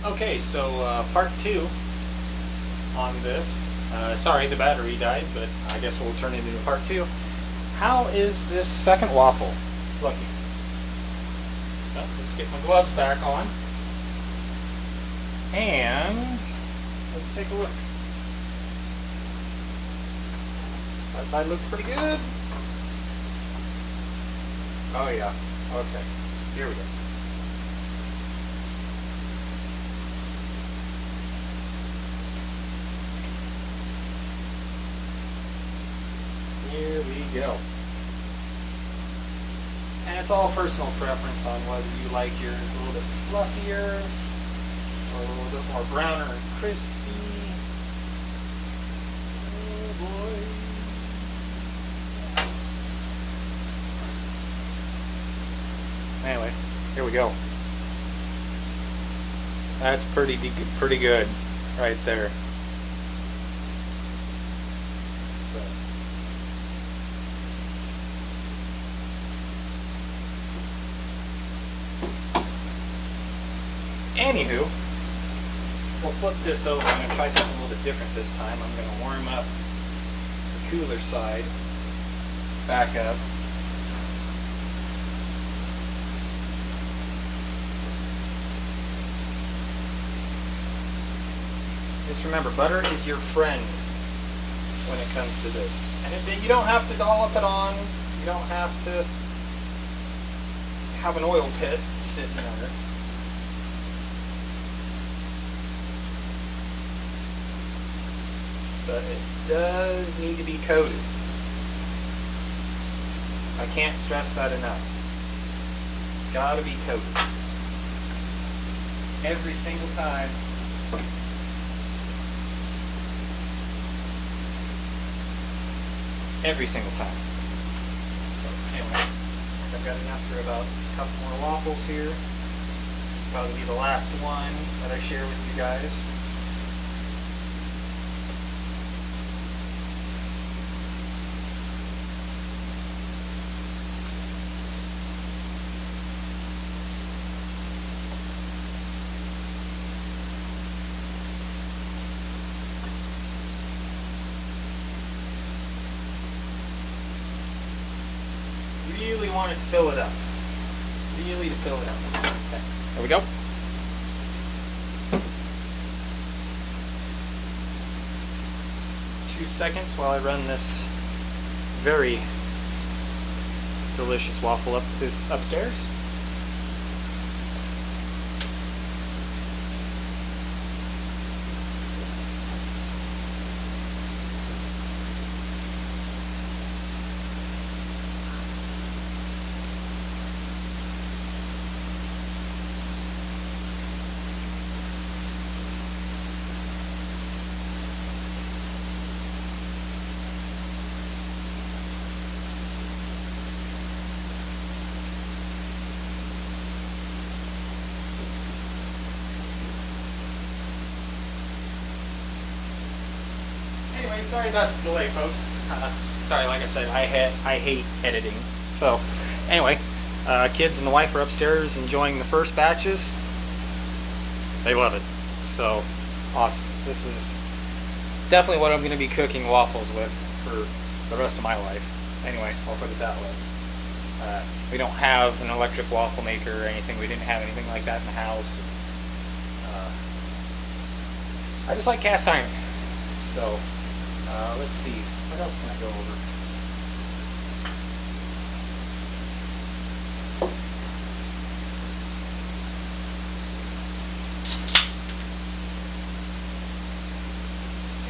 Okay, so part 2 on this. Sorry, the battery died, but I guess we'll turn it into part 2. How is this second waffle looking? Well, let's get my gloves back on. And let's take a look. That side looks pretty good. Oh yeah, okay, here we go. Here we go. And it's all personal preference on whether you like yours a little bit fluffier or a little bit more browner and crispy. Oh boy. Anyway, here we go. That's pretty good right there. So. Anywho, we'll flip this over. I'm going to try something a little bit different this time. I'm going to warm up the cooler side back up. Just remember, butter is your friend when it comes to this. And you don't have to dollop it on. You don't have to have an oil pit sitting there. But it does need to be coated. I can't stress that enough. It's got to be coated. Every single time. Every single time. So anyway, I've got enough for about a couple more waffles here. This will probably be the last one that I share with you guys. Really want it to fill it up. Really to fill it up. Okay, there we go. Two seconds while I run this very delicious waffle up to upstairs. Anyway, sorry about the delay, folks. Sorry, like I said, I hate editing. So, anyway, kids and the wife are upstairs enjoying the first batches. They love it. So, awesome. This is definitely what I'm going to be cooking waffles with for the rest of my life. Anyway, I'll put it that way. We don't have an electric waffle maker or anything. We didn't have anything like that in the house. I just like cast iron. So, let's see. What else can I go over?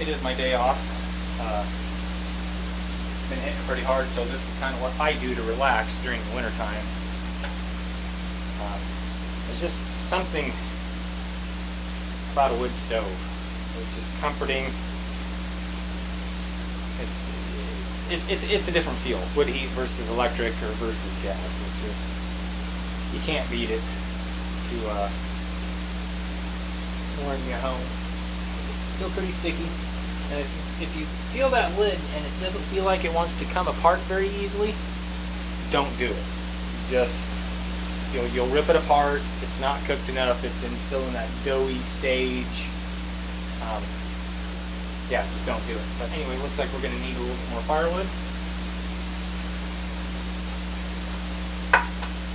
It is my day off. Been hitting pretty hard, so this is kind of what I do to relax during the winter time. There's just something about a wood stove. It's just comforting. It's a different feel. Wood heat versus electric or versus gas. It's just, you can't beat it to warm your home. Still pretty sticky. And if you feel that lid and it doesn't feel like it wants to come apart very easily, don't do it. Just you'll rip it apart. It's not cooked enough. It's still in that doughy stage. Yeah, just don't do it. But anyway, looks like we're going to need a little bit more firewood.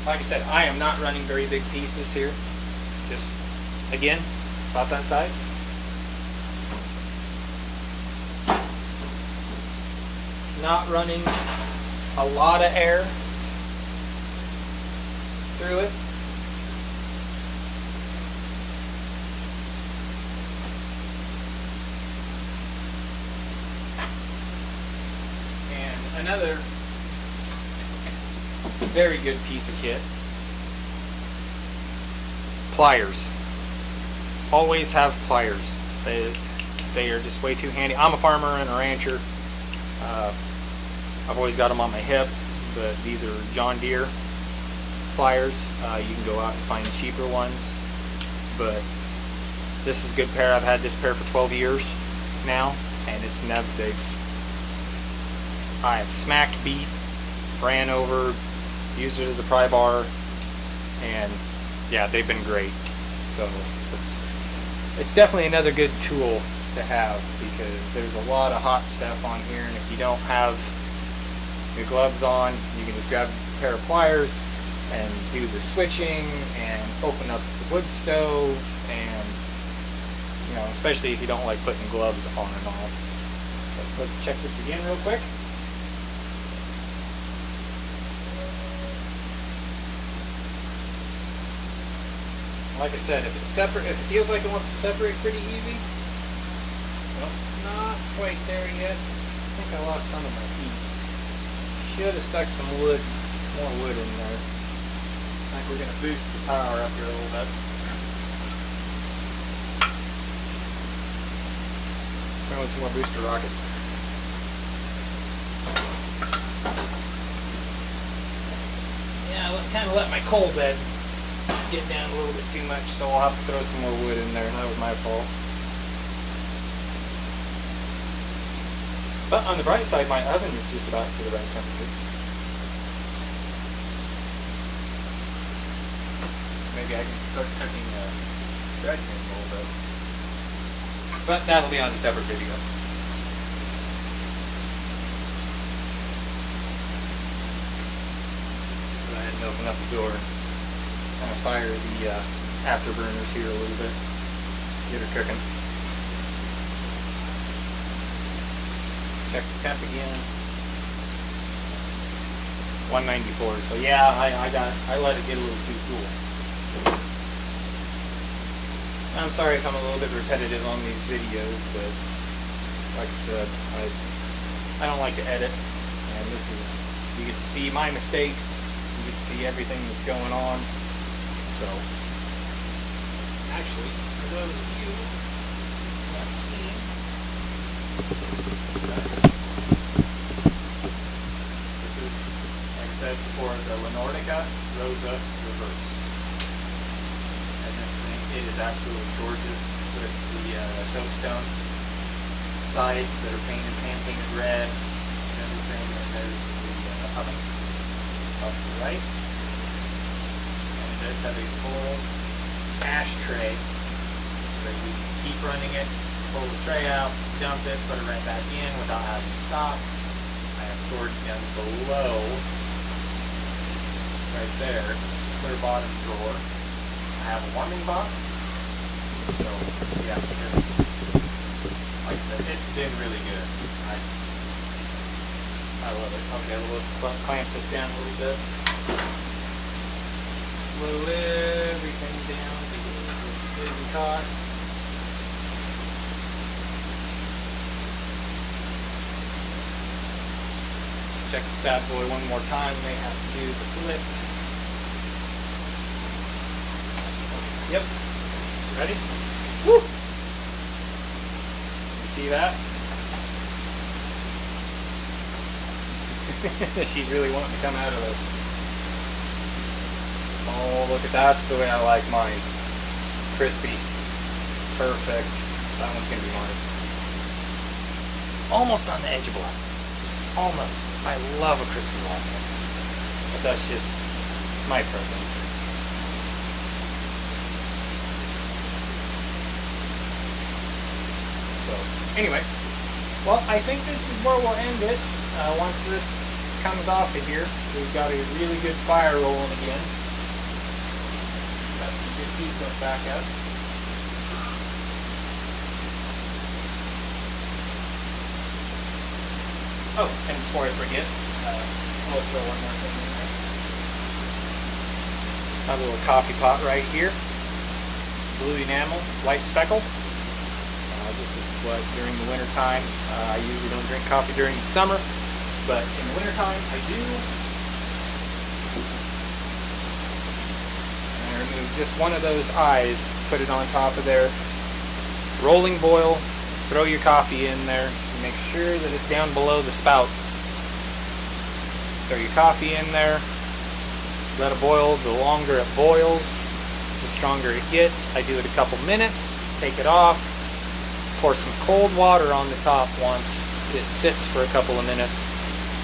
Like I said, I am not running very big pieces here. Just, again, about that size. Not running a lot of air through it. And another very good piece of kit, pliers. Always have pliers. They are just way too handy. I'm a farmer and a rancher. I've always got them on my hip, but these are John Deere pliers. You can go out and find cheaper ones, but this is a good pair. I've had this pair for 12 years now, and it's never, I have smacked, beat, ran over, used it as a pry bar, and yeah, they've been great. So it's definitely another good tool to have, because there's a lot of hot stuff on here, and if you don't have your gloves on, you can just grab a pair of pliers and do the switching and open up the wood stove, and you know, especially if you don't like putting gloves on and off. But let's check this again real quick. Like I said, if it's separate, if it feels like it wants to separate pretty easy, well, not quite there yet. I think I lost some of my heat. Should have stuck some wood, more wood in there. I think we're going to boost the power up here a little bit. Throw in some more booster rockets. Yeah, I kind of let my coal bed get down a little bit too much, so I'll have to throw some more wood in there. That was my fault. But on the bright side, my oven is just about to the right temperature. Maybe I can start cooking bread in a little bit. But that'll be on a separate video. Go ahead and open up the door. Kind of fire the afterburners here a little bit. Get her cooking. Check the temp again. 194. So yeah, I let it get a little too cool. I'm sorry if I'm a little bit repetitive on these videos, but like I said, I don't like to edit, and this is, you get to see my mistakes, you get to see everything that's going on. So actually, for those of you not seeing, this is, like I said before, the Lenortica Rosa Reverse. And this thing, it is absolutely gorgeous with the soapstone sides that are painted, hand-painted red and everything. And there's the oven off to the right. And it does have a full ashtray, so you keep running it, pull the tray out, dump it, put it right back in without having to stop. I have storage down below, right there, clear bottom drawer. I have a warming box. So yeah, it's, like I said, it's been really good. I love it. Okay, let's clamp this down a little bit. Slow everything down to get this good and taut. Check this bad boy one more time. May have to do the flip. Yep. Ready? Woo! You see that? She's really wanting to come out of it. Oh, look at that. That's the way I like mine. Crispy. Perfect. That one's going to be mine. Almost on the edge of black. Just almost. I love a crispy waffle. But that's just my preference. anyway, well, I think this is where we'll end it. Once this comes off of here, we've got a really good fire rolling again. Got some good heat going back up. Oh, and before I forget, I'll throw one more thing in there. A little coffee pot right here. Blue enamel, white speckle. This is what during the winter time. I usually don't drink coffee during the summer, but in the winter time I do. And I remove just one of those eyes, put it on top of there. Rolling boil, throw your coffee in there, and make sure that it's down below the spout. Throw your coffee in there, let it boil. The longer it boils, the stronger it gets. I do it a couple minutes, take it off, pour some cold water on the top once it sits for a couple of minutes,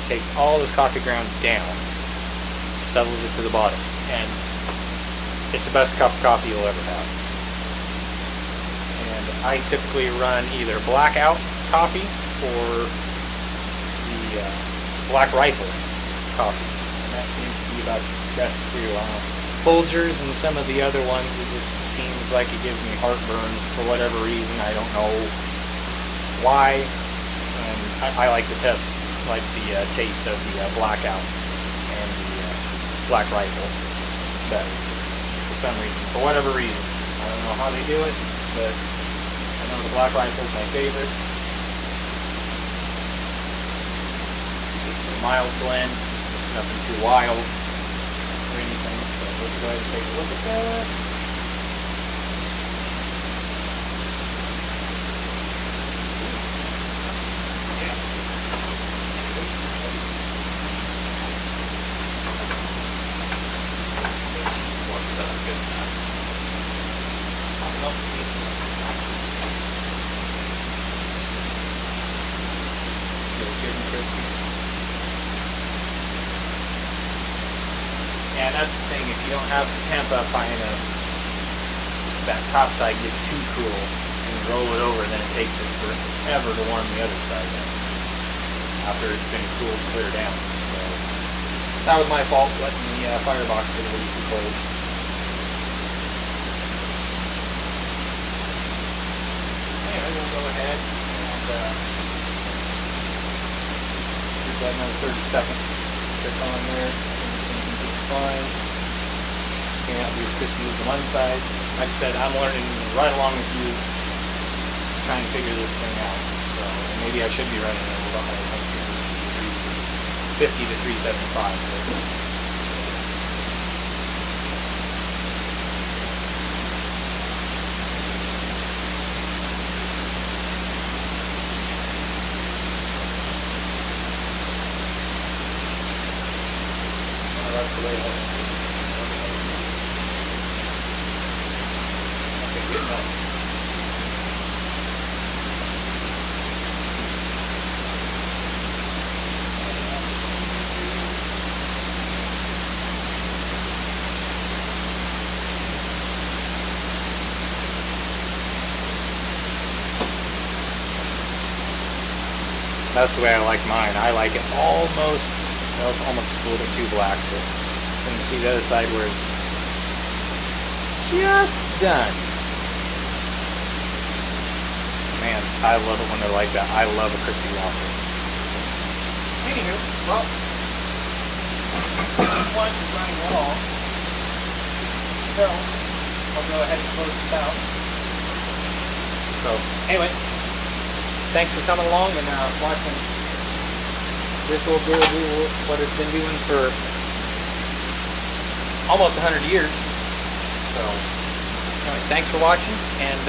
takes all those coffee grounds down, settles it to the bottom, and it's the best cup of coffee you'll ever have. And I typically run either blackout coffee or the Black Rifle coffee, and that seems to be about the best too. Folgers and some of the other ones, it just seems like it gives me heartburn for whatever reason. I don't know why. And I like the taste of the blackout and the Black Rifle better for some reason. For whatever reason, I don't know how they do it, but I know the Black Rifle is my favorite. It's a mild blend. It's nothing too wild or anything. Let's go ahead and take a look at this. Yeah. Warmed up good enough. Feels good and crispy. Yeah, that's the thing, if you don't have the temp up high enough, that top side gets too cool, and you roll it over, then it takes it forever to warm the other side up, after it's been cooled clear down. So, that was my fault, letting the firebox get a little too cold. Anyway, we'll go ahead and give that another 30 seconds. Click on there. Fine. Can't have to be as crispy as the one side. Like I said, I'm learning right along with you, trying to figure this thing out. So maybe I should be running a little bit higher. 50 to 375. That's the way it is. Okay, good enough. That's the way I like mine. I like it almost, well, it's almost a little bit too black, but then you see the other side where it's just done. Man, I love it when they're like that. I love a crispy waffle. Anywho, well, one is running raw, so I'll go ahead and close this out. So, anyway, thanks for coming along and watching this little girl do what it's been doing for almost 100 years. So, anyway, thanks for watching, and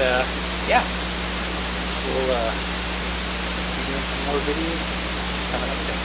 yeah, we'll be doing some more videos coming up soon.